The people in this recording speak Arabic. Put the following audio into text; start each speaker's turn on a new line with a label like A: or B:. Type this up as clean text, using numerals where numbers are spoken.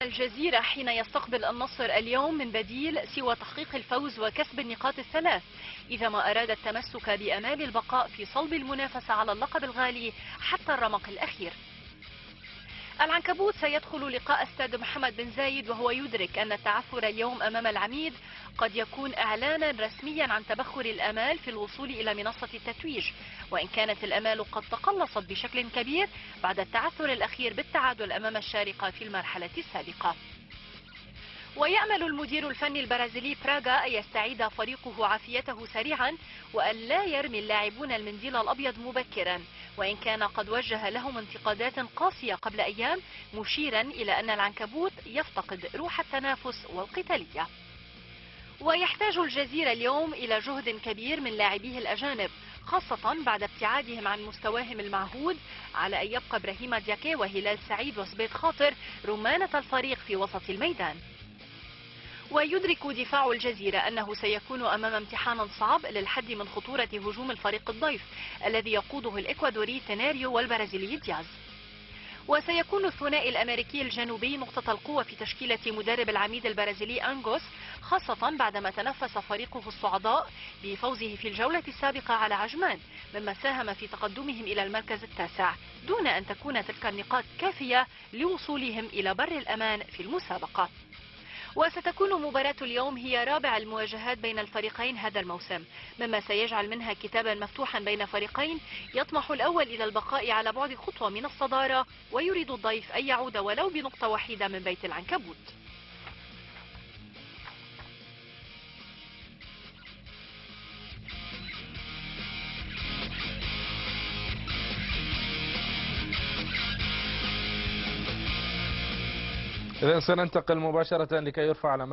A: الجزيرة حين يستقبل النصر اليوم من بديل سوى تحقيق الفوز وكسب النقاط الثلاث إذا ما أراد التمسك بأمال البقاء في صلب المنافسة على اللقب الغالي حتى الرمق الأخير. العنكبوت سيدخل لقاء استاد محمد بن زايد وهو يدرك أن التعثر اليوم أمام العميد قد يكون إعلانا رسميا عن تبخر الآمال في الوصول إلى منصة التتويج، وإن كانت الآمال قد تقلصت بشكل كبير بعد التعثر الأخير بالتعادل أمام الشارقة في المرحلة السابقة. ويأمل المدير الفني البرازيلي براغا أن يستعيد فريقه عافيته سريعا وأن لا يرمي اللاعبون المنديل الأبيض مبكرا، وإن كان قد وجه لهم انتقادات قاسية قبل أيام مشيرا إلى أن العنكبوت يفتقد روح التنافس والقتالية. ويحتاج الجزيرة اليوم إلى جهد كبير من لاعبيه الأجانب، خاصة بعد ابتعادهم عن مستواهم المعهود، على أن يبقى إبراهيم دياكي وهلال سعيد وسبيت خاطر رمانة الفريق في وسط الميدان. ويدرك دفاع الجزيرة أنه سيكون أمام امتحان صعب للحد من خطورة هجوم الفريق الضيف الذي يقوده الإكوادوري تيناريو والبرازيلي دياز. وسيكون الثنائي الأمريكي الجنوبي نقطة القوة في تشكيلة مدرب العميد البرازيلي أنغوس، خاصة بعدما تنفس فريقه الصعداء بفوزه في الجولة السابقة على عجمان، مما ساهم في تقدمهم إلى المركز التاسع دون أن تكون تلك النقاط كافية لوصولهم إلى بر الأمان في المسابقة. وستكون مباراة اليوم هي رابع المواجهات بين الفريقين هذا الموسم، مما سيجعل منها كتابا مفتوحا بين فريقين يطمح الأول إلى البقاء على بعد خطوة من الصدارة، ويريد الضيف أن يعود ولو بنقطة وحيدة من بيت العنكبوت.
B: إذن سننتقل مباشرة لكي يرفع على